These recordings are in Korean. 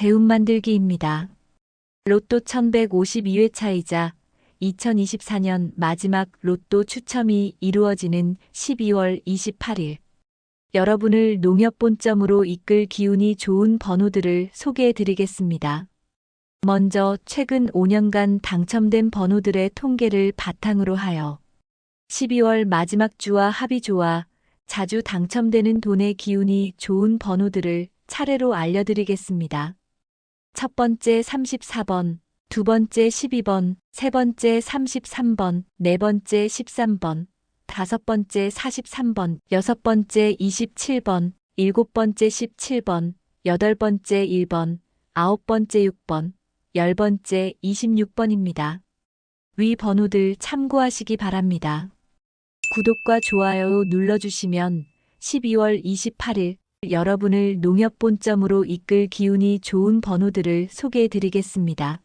대운 만들기입니다. 로또 1152회차이자 2024년 마지막 로또 추첨이 이루어지는 12월 28일. 여러분을 농협 본점으로 이끌 기운이 좋은 번호들을 소개해 드리겠습니다. 먼저 최근 5년간 당첨된 번호들의 통계를 바탕으로 하여 12월 마지막 주와 합이 좋아 자주 당첨되는 돈의 기운이 좋은 번호들을 차례로 알려드리겠습니다. 첫 번째 34번, 두 번째 12번, 세 번째 33번, 네 번째 13번, 다섯 번째 43번, 여섯 번째 27번, 일곱 번째 17번, 여덟 번째 1번, 아홉 번째 6번, 열 번째 26번입니다. 위 번호들 참고하시기 바랍니다. 구독과 좋아요 눌러주시면 12월 28일 여러분을 농협 본점으로 이끌 기운이 좋은 번호들을 소개해 드리겠습니다.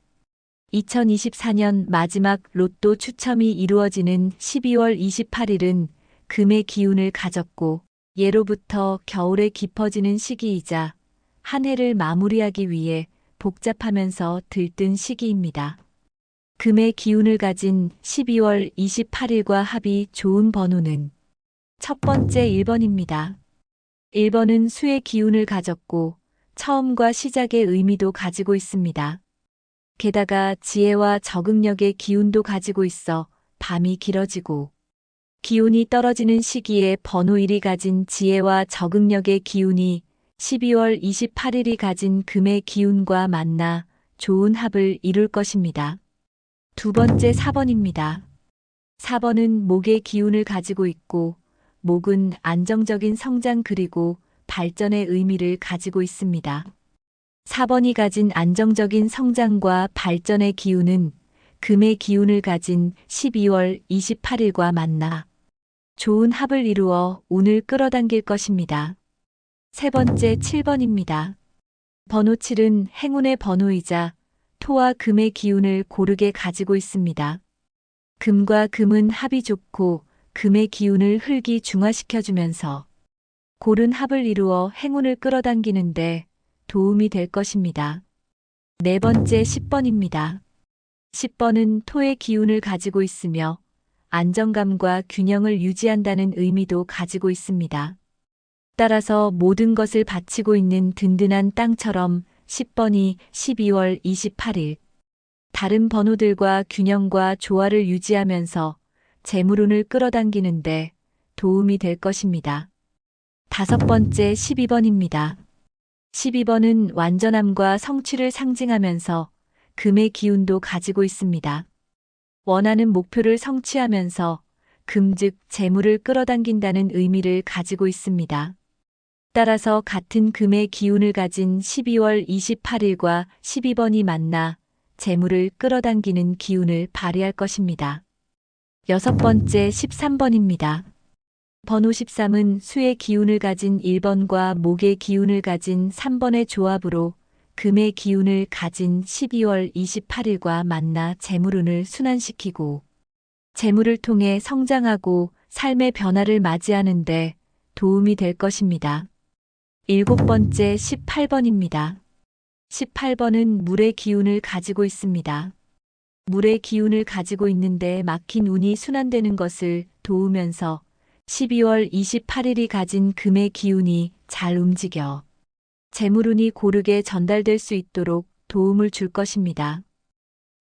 2024년 마지막 로또 추첨이 이루어지는 12월 28일은 금의 기운을 가졌고 예로부터 겨울에 깊어지는 시기이자 한 해를 마무리하기 위해 복잡하면서 들뜬 시기입니다. 금의 기운을 가진 12월 28일과 합이 좋은 번호는 첫 번째 1번입니다. 1번은 수의 기운을 가졌고 처음과 시작의 의미도 가지고 있습니다. 게다가 지혜와 적응력의 기운도 가지고 있어 밤이 길어지고 기운이 떨어지는 시기에 번호 1이 가진 지혜와 적응력의 기운이 12월 28일이 가진 금의 기운과 만나 좋은 합을 이룰 것입니다. 두 번째 4번입니다. 4번은 목의 기운을 가지고 있고 목은 안정적인 성장 그리고 발전의 의미를 가지고 있습니다. 4번이 가진 안정적인 성장과 발전의 기운은 금의 기운을 가진 12월 28일과 만나 좋은 합을 이루어 운을 끌어당길 것입니다. 세 번째 7번입니다. 번호 7은 행운의 번호이자 토와 금의 기운을 고르게 가지고 있습니다. 금과 금은 합이 좋고 금의 기운을 흙이 중화시켜주면서 고른 합을 이루어 행운을 끌어당기는데 도움이 될 것입니다. 네 번째 10번입니다. 10번은 토의 기운을 가지고 있으며 안정감과 균형을 유지한다는 의미도 가지고 있습니다. 따라서 모든 것을 바치고 있는 든든한 땅처럼 10번이 12월 28일 다른 번호들과 균형과 조화를 유지하면서 재물운을 끌어당기는데 도움이 될 것입니다. 다섯 번째 12번입니다. 12번은 완전함과 성취를 상징하면서 금의 기운도 가지고 있습니다. 원하는 목표를 성취하면서 금 즉 재물을 끌어당긴다는 의미를 가지고 있습니다. 따라서 같은 금의 기운을 가진 12월 28일과 12번이 만나 재물을 끌어당기는 기운을 발휘할 것입니다. 여섯 번째 13번입니다. 번호 13은 수의 기운을 가진 1번과 목의 기운을 가진 3번의 조합으로 금의 기운을 가진 12월 28일과 만나 재물운을 순환시키고 재물을 통해 성장하고 삶의 변화를 맞이하는데 도움이 될 것입니다. 일곱 번째 18번입니다. 18번은 물의 기운을 가지고 있습니다. 물의 기운을 가지고 있는데 막힌 운이 순환되는 것을 도우면서 12월 28일이 가진 금의 기운이 잘 움직여 재물운이 고르게 전달될 수 있도록 도움을 줄 것입니다.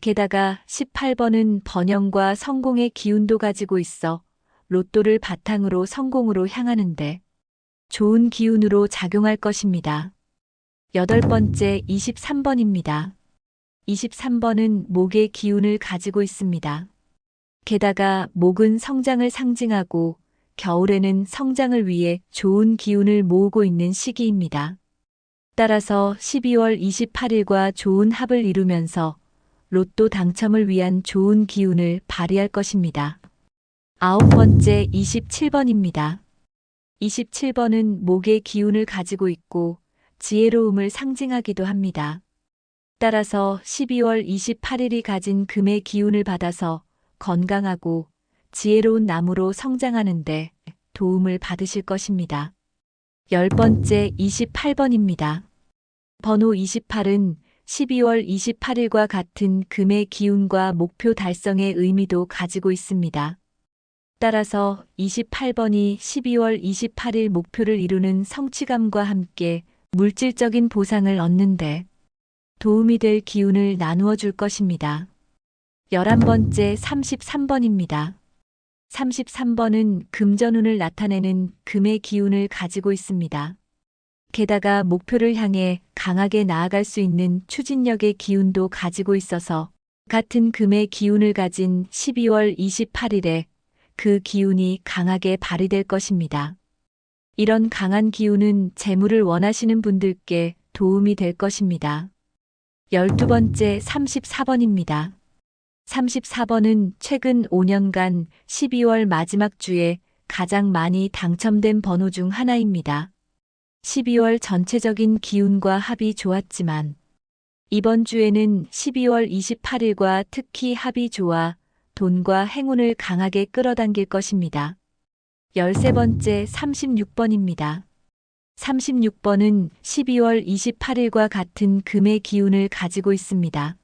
게다가 18번은 번영과 성공의 기운도 가지고 있어 로또를 바탕으로 성공으로 향하는데 좋은 기운으로 작용할 것입니다. 여덟 번째 23번입니다. 23번은 목의 기운을 가지고 있습니다. 게다가 목은 성장을 상징하고 겨울에는 성장을 위해 좋은 기운을 모으고 있는 시기입니다. 따라서 12월 28일과 좋은 합을 이루면서 로또 당첨을 위한 좋은 기운을 발휘할 것입니다. 아홉 번째 27번입니다. 27번은 목의 기운을 가지고 있고 지혜로움을 상징하기도 합니다. 따라서 12월 28일이 가진 금의 기운을 받아서 건강하고 지혜로운 나무로 성장하는데 도움을 받으실 것입니다. 열 번째 28번입니다. 번호 28은 12월 28일과 같은 금의 기운과 목표 달성의 의미도 가지고 있습니다. 따라서 28번이 12월 28일 목표를 이루는 성취감과 함께 물질적인 보상을 얻는데 도움이 될 기운을 나누어 줄 것입니다. 11번째 33번입니다. 33번은 금전운을 나타내는 금의 기운을 가지고 있습니다. 게다가 목표를 향해 강하게 나아갈 수 있는 추진력의 기운도 가지고 있어서 같은 금의 기운을 가진 12월 28일에 그 기운이 강하게 발휘될 것입니다. 이런 강한 기운은 재물을 원하시는 분들께 도움이 될 것입니다. 12번째 34번입니다. 34번은 최근 5년간 12월 마지막 주에 가장 많이 당첨된 번호 중 하나입니다. 12월 전체적인 기운과 합이 좋았지만 이번 주에는 12월 28일과 특히 합이 좋아 돈과 행운을 강하게 끌어당길 것입니다. 13번째 36번입니다. 36번은 12월 28일과 같은 금의 기운을 가지고 있습니다.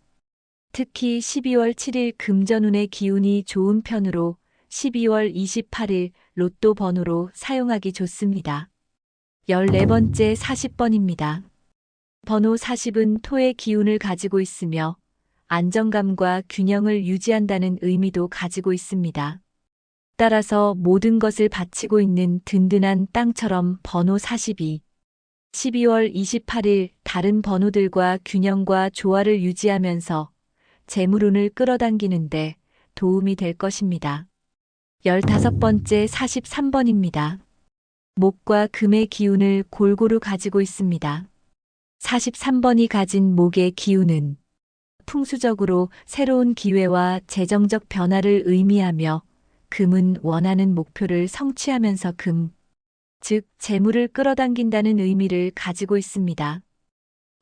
특히 12월 7일 금전운의 기운이 좋은 편으로 12월 28일 로또 번호로 사용하기 좋습니다. 14번째 40번입니다. 번호 40은 토의 기운을 가지고 있으며 안정감과 균형을 유지한다는 의미도 가지고 있습니다. 따라서 모든 것을 바치고 있는 든든한 땅처럼 번호 42, 12월 28일 다른 번호들과 균형과 조화를 유지하면서 재물운을 끌어당기는데 도움이 될 것입니다. 15번째 43번입니다. 목과 금의 기운을 골고루 가지고 있습니다. 43번이 가진 목의 기운은 풍수적으로 새로운 기회와 재정적 변화를 의미하며 금은 원하는 목표를 성취하면서 즉 재물을 끌어당긴다는 의미를 가지고 있습니다.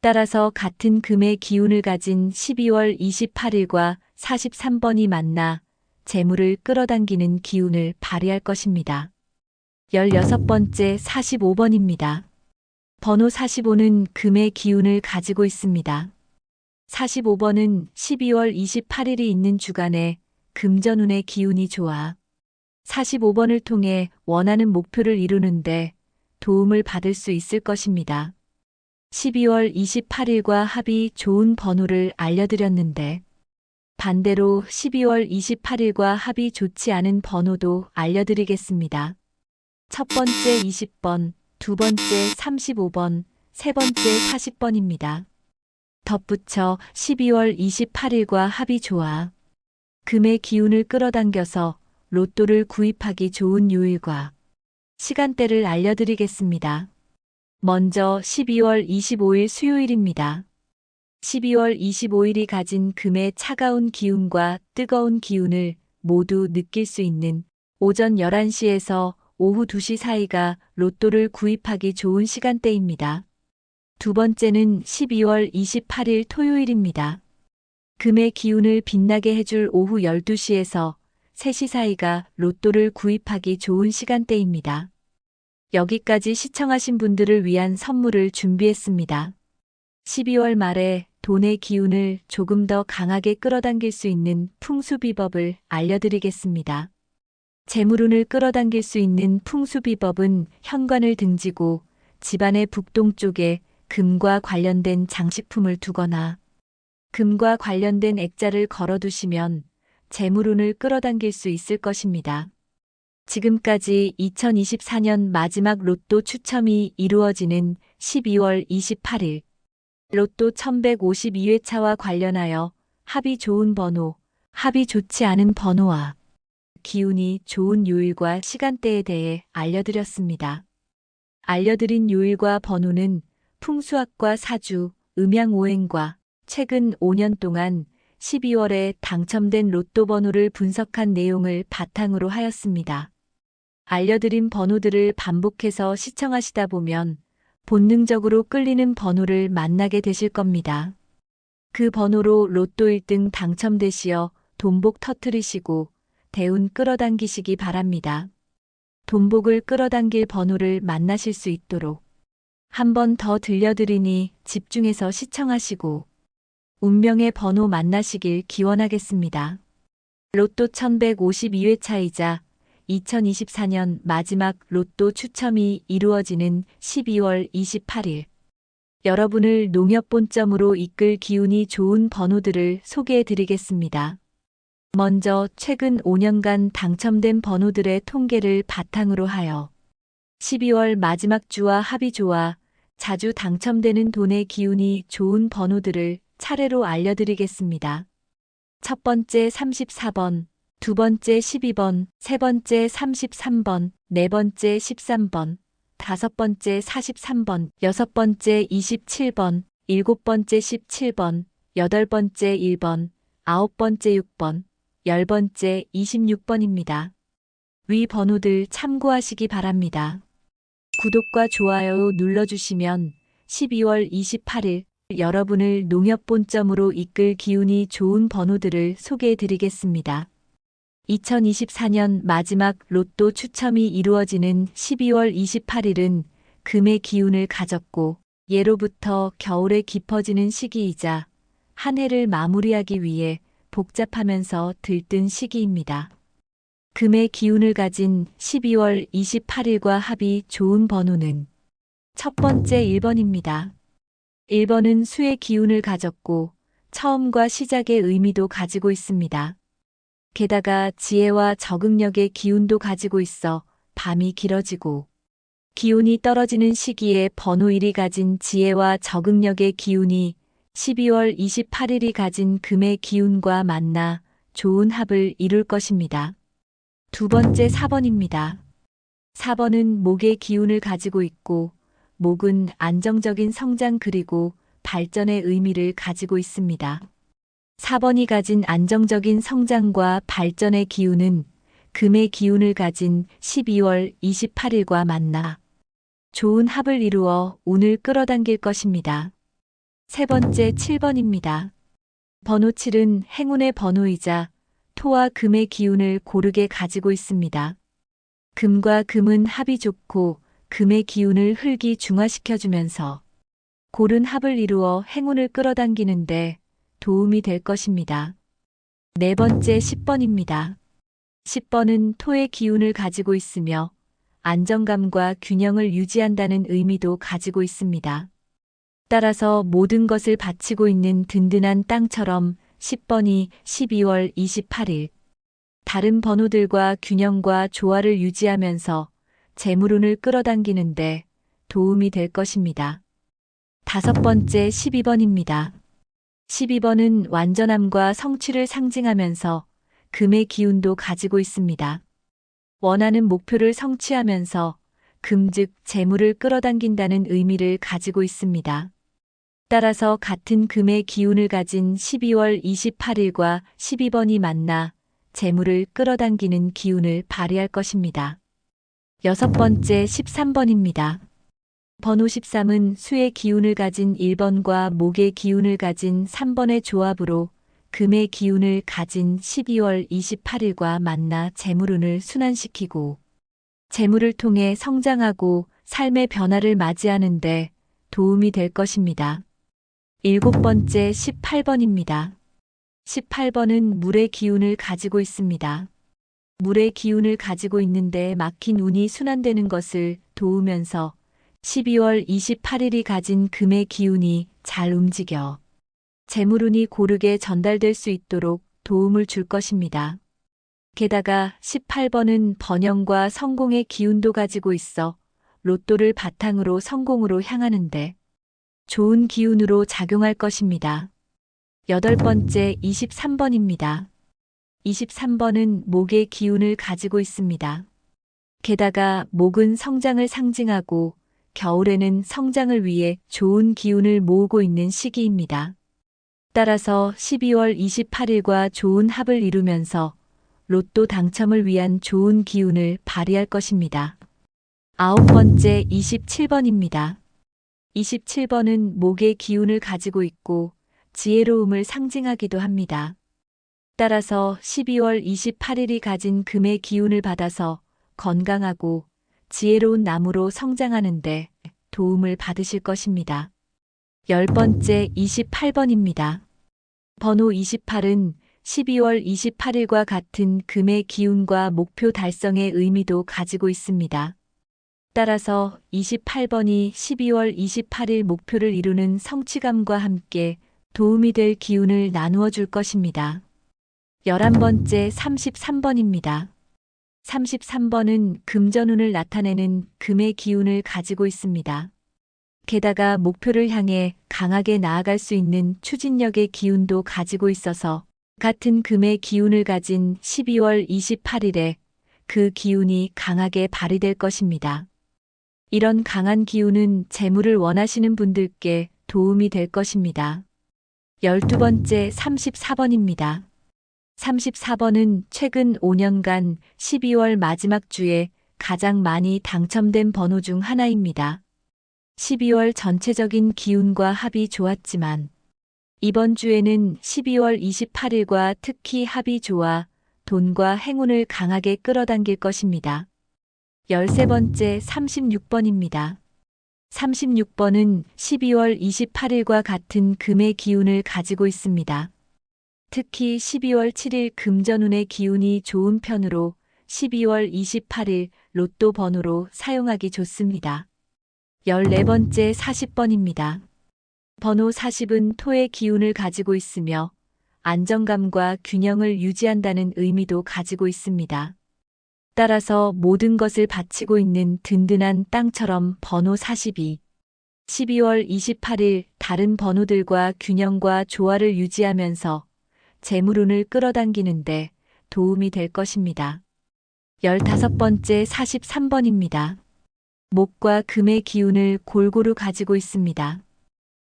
따라서 같은 금의 기운을 가진 12월 28일과 43번이 만나 재물을 끌어당기는 기운을 발휘할 것입니다. 16번째 45번입니다. 번호 45는 금의 기운을 가지고 있습니다. 45번은 12월 28일이 있는 주간에 금전운의 기운이 좋아 45번을 통해 원하는 목표를 이루는데 도움을 받을 수 있을 것입니다. 12월 28일과 합이 좋은 번호를 알려드렸는데 반대로 12월 28일과 합이 좋지 않은 번호도 알려드리겠습니다. 첫 번째 20번, 두 번째 35번, 세 번째 40번입니다. 덧붙여 12월 28일과 합이 좋아 금의 기운을 끌어당겨서 로또를 구입하기 좋은 요일과 시간대를 알려드리겠습니다. 먼저 12월 25일 수요일입니다. 12월 25일이 가진 금의 차가운 기운과 뜨거운 기운을 모두 느낄 수 있는 오전 11시에서 오후 2시 사이가 로또를 구입하기 좋은 시간대입니다. 두 번째는 12월 28일 토요일입니다. 금의 기운을 빛나게 해줄 오후 12시에서 3시 사이가 로또를 구입하기 좋은 시간대입니다. 여기까지 시청하신 분들을 위한 선물을 준비했습니다. 12월 말에 돈의 기운을 조금 더 강하게 끌어당길 수 있는 풍수비법을 알려드리겠습니다. 재물운을 끌어당길 수 있는 풍수비법은 현관을 등지고 집안의 북동쪽에 금과 관련된 장식품을 두거나 금과 관련된 액자를 걸어두시면 재물운을 끌어당길 수 있을 것입니다. 지금까지 2024년 마지막 로또 추첨이 이루어지는 12월 28일 로또 1152회차와 관련하여 합이 좋은 번호, 합이 좋지 않은 번호와 기운이 좋은 요일과 시간대에 대해 알려드렸습니다. 알려드린 요일과 번호는 풍수학과 사주, 음양오행과 최근 5년 동안 12월에 당첨된 로또 번호를 분석한 내용을 바탕으로 하였습니다. 알려드린 번호들을 반복해서 시청하시다 보면 본능적으로 끌리는 번호를 만나게 되실 겁니다. 그 번호로 로또 1등 당첨되시어 돈복 터트리시고 대운 끌어당기시기 바랍니다. 돈복을 끌어당길 번호를 만나실 수 있도록 한 번 더 들려드리니 집중해서 시청하시고 운명의 번호 만나시길 기원하겠습니다. 로또 1152회차이자 2024년 마지막 로또 추첨이 이루어지는 12월 28일. 여러분을 농협 본점으로 이끌 기운이 좋은 번호들을 소개해 드리겠습니다. 먼저 최근 5년간 당첨된 번호들의 통계를 바탕으로 하여 12월 마지막 주와 합이 좋아 자주 당첨되는 돈의 기운이 좋은 번호들을 차례로 알려드리겠습니다. 첫 번째 34번, 두 번째 12번, 세 번째 33번, 네 번째 13번, 다섯 번째 43번, 여섯 번째 27번, 일곱 번째 17번, 여덟 번째 1번, 아홉 번째 6번, 열 번째 26번입니다. 위 번호들 참고하시기 바랍니다. 구독과 좋아요 눌러주시면 12월 28일 여러분을 농협 본점으로 이끌 기운이 좋은 번호들을 소개해 드리겠습니다. 2024년 마지막 로또 추첨이 이루어지는 12월 28일은 금의 기운을 가졌고 예로부터 겨울에 깊어지는 시기이자 한 해를 마무리하기 위해 복잡하면서 들뜬 시기입니다. 금의 기운을 가진 12월 28일과 합이 좋은 번호는 첫 번째 1번입니다. 1번은 수의 기운을 가졌고 처음과 시작의 의미도 가지고 있습니다. 게다가 지혜와 적응력의 기운도 가지고 있어 밤이 길어지고 기운이 떨어지는 시기에 번호 1이 가진 지혜와 적응력의 기운이 12월 28일이 가진 금의 기운과 만나 좋은 합을 이룰 것입니다. 두 번째 4번입니다. 4번은 목의 기운을 가지고 있고 목은 안정적인 성장 그리고 발전의 의미를 가지고 있습니다. 4번이 가진 안정적인 성장과 발전의 기운은 금의 기운을 가진 12월 28일과 만나 좋은 합을 이루어 운을 끌어당길 것입니다. 세 번째 7번입니다. 번호 7은 행운의 번호이자 토와 금의 기운을 고르게 가지고 있습니다. 금과 금은 합이 좋고 금의 기운을 흙이 중화시켜주면서 고른 합을 이루어 행운을 끌어당기는데 도움이 될 것입니다. 네 번째 10번입니다. 10번은 토의 기운을 가지고 있으며 안정감과 균형을 유지한다는 의미도 가지고 있습니다. 따라서 모든 것을 바치고 있는 든든한 땅처럼 10번이 12월 28일 다른 번호들과 균형과 조화를 유지하면서 재물운을 끌어당기는데 도움이 될 것입니다. 다섯 번째 12번입니다. 12번은 완전함과 성취를 상징하면서 금의 기운도 가지고 있습니다. 원하는 목표를 성취하면서 금 즉 재물을 끌어당긴다는 의미를 가지고 있습니다. 따라서 같은 금의 기운을 가진 12월 28일과 12번이 만나 재물을 끌어당기는 기운을 발휘할 것입니다. 여섯 번째 13번입니다. 번호 13은 수의 기운을 가진 1번과 목의 기운을 가진 3번의 조합으로 금의 기운을 가진 12월 28일과 만나 재물운을 순환시키고 재물을 통해 성장하고 삶의 변화를 맞이하는데 도움이 될 것입니다. 일곱 번째 18번입니다. 18번은 물의 기운을 가지고 있습니다. 물의 기운을 가지고 있는데 막힌 운이 순환되는 것을 도우면서 12월 28일이 가진 금의 기운이 잘 움직여 재물운이 고르게 전달될 수 있도록 도움을 줄 것입니다. 게다가 18번은 번영과 성공의 기운도 가지고 있어 로또를 바탕으로 성공으로 향하는데 좋은 기운으로 작용할 것입니다. 여덟 번째 23번입니다. 23번은 목의 기운을 가지고 있습니다. 게다가 목은 성장을 상징하고 겨울에는 성장을 위해 좋은 기운을 모으고 있는 시기입니다. 따라서 12월 28일과 좋은 합을 이루면서 로또 당첨을 위한 좋은 기운을 발휘할 것입니다. 아홉 번째 27번입니다. 27번은 목의 기운을 가지고 있고 지혜로움을 상징하기도 합니다. 따라서 12월 28일이 가진 금의 기운을 받아서 건강하고 지혜로운 나무로 성장하는데 도움을 받으실 것입니다. 10번째 28번입니다. 번호 28은 12월 28일과 같은 금의 기운과 목표 달성의 의미도 가지고 있습니다. 따라서 28번이 12월 28일 목표를 이루는 성취감과 함께 도움이 될 기운을 나누어 줄 것입니다. 11번째 33번입니다. 33번은 금전운을 나타내는 금의 기운을 가지고 있습니다. 게다가 목표를 향해 강하게 나아갈 수 있는 추진력의 기운도 가지고 있어서 같은 금의 기운을 가진 12월 28일에 그 기운이 강하게 발휘될 것입니다. 이런 강한 기운은 재물을 원하시는 분들께 도움이 될 것입니다. 12번째 34번입니다. 34번은 최근 5년간 12월 마지막 주에 가장 많이 당첨된 번호 중 하나입니다. 12월 전체적인 기운과 합이 좋았지만 이번 주에는 12월 28일과 특히 합이 좋아 돈과 행운을 강하게 끌어당길 것입니다. 13번째 36번입니다. 36번은 12월 28일과 같은 금의 기운을 가지고 있습니다. 특히 12월 7일 금전운의 기운이 좋은 편으로 12월 28일 로또 번호로 사용하기 좋습니다. 14번째 40번입니다. 번호 40은 토의 기운을 가지고 있으며 안정감과 균형을 유지한다는 의미도 가지고 있습니다. 따라서 모든 것을 바치고 있는 든든한 땅처럼 번호 42, 12월 28일 다른 번호들과 균형과 조화를 유지하면서 재물운을 끌어당기는데 도움이 될 것입니다. 15번째 43번입니다. 목과 금의 기운을 골고루 가지고 있습니다.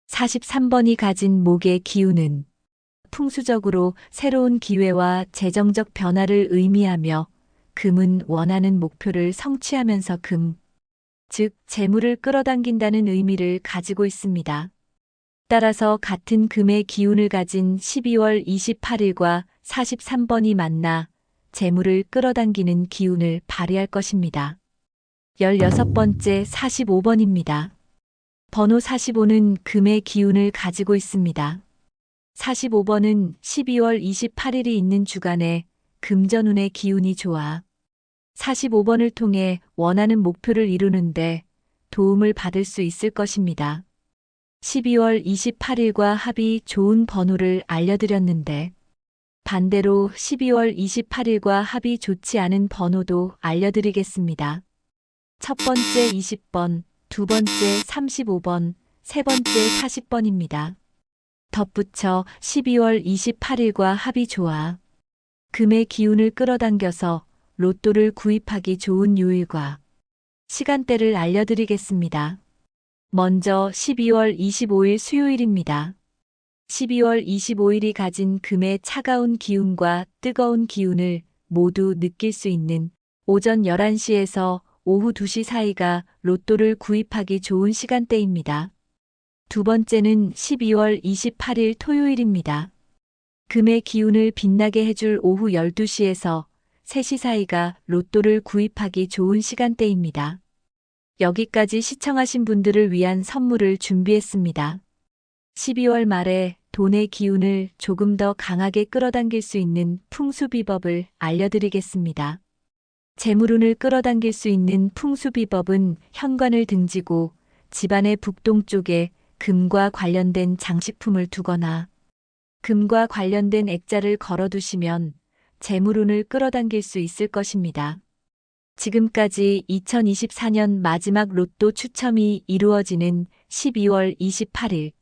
43번이 가진 목의 기운은 풍수적으로 새로운 기회와 재정적 변화를 의미하며 금은 원하는 목표를 성취하면서 즉 재물을 끌어당긴다는 의미를 가지고 있습니다. 따라서 같은 금의 기운을 가진 12월 28일과 43번이 만나 재물을 끌어당기는 기운을 발휘할 것입니다. 16번째 45번입니다. 번호 45는 금의 기운을 가지고 있습니다. 45번은 12월 28일이 있는 주간에 금전운의 기운이 좋아 45번을 통해 원하는 목표를 이루는데 도움을 받을 수 있을 것입니다. 12월 28일과 합이 좋은 번호를 알려드렸는데 반대로 12월 28일과 합이 좋지 않은 번호도 알려드리겠습니다. 첫 번째 20번, 두 번째 35번, 세 번째 40번입니다. 덧붙여 12월 28일과 합이 좋아 금의 기운을 끌어당겨서 로또를 구입하기 좋은 요일과 시간대를 알려드리겠습니다. 먼저 12월 25일 수요일입니다. 12월 25일이 가진 금의 차가운 기운과 뜨거운 기운을 모두 느낄 수 있는 오전 11시에서 오후 2시 사이가 로또를 구입하기 좋은 시간대입니다. 두 번째는 12월 28일 토요일입니다. 금의 기운을 빛나게 해줄 오후 12시에서 3시 사이가 로또를 구입하기 좋은 시간대입니다. 여기까지 시청하신 분들을 위한 선물을 준비했습니다. 12월 말에 돈의 기운을 조금 더 강하게 끌어당길 수 있는 풍수비법을 알려드리겠습니다. 재물운을 끌어당길 수 있는 풍수비법은 현관을 등지고 집안의 북동쪽에 금과 관련된 장식품을 두거나 금과 관련된 액자를 걸어두시면 재물운을 끌어당길 수 있을 것입니다. 지금까지 2024년 마지막 로또 추첨이 이루어지는 12월 28일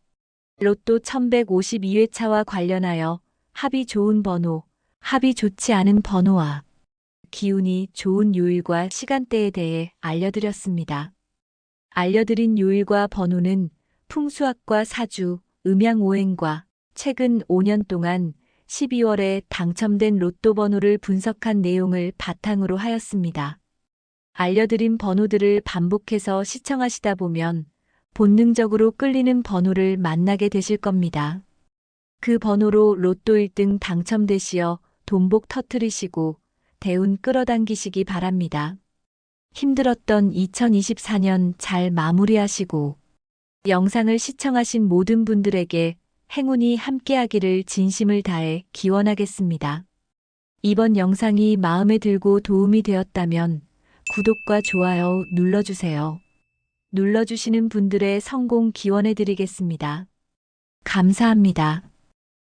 로또 1152회차와 관련하여 합이 좋은 번호, 합이 좋지 않은 번호와 기운이 좋은 요일과 시간대에 대해 알려드렸습니다. 알려드린 요일과 번호는 풍수학과 사주, 음양오행과 최근 5년 동안 12월에 당첨된 로또 번호를 분석한 내용을 바탕으로 하였습니다. 알려드린 번호들을 반복해서 시청하시다 보면 본능적으로 끌리는 번호를 만나게 되실 겁니다. 그 번호로 로또 1등 당첨되시어 돈복 터트리시고 대운 끌어당기시기 바랍니다. 힘들었던 2024년 잘 마무리하시고 영상을 시청하신 모든 분들에게 행운이 함께하기를 진심을 다해 기원하겠습니다. 이번 영상이 마음에 들고 도움이 되었다면 구독과 좋아요 눌러주세요. 눌러주시는 분들의 성공 기원해드리겠습니다. 감사합니다.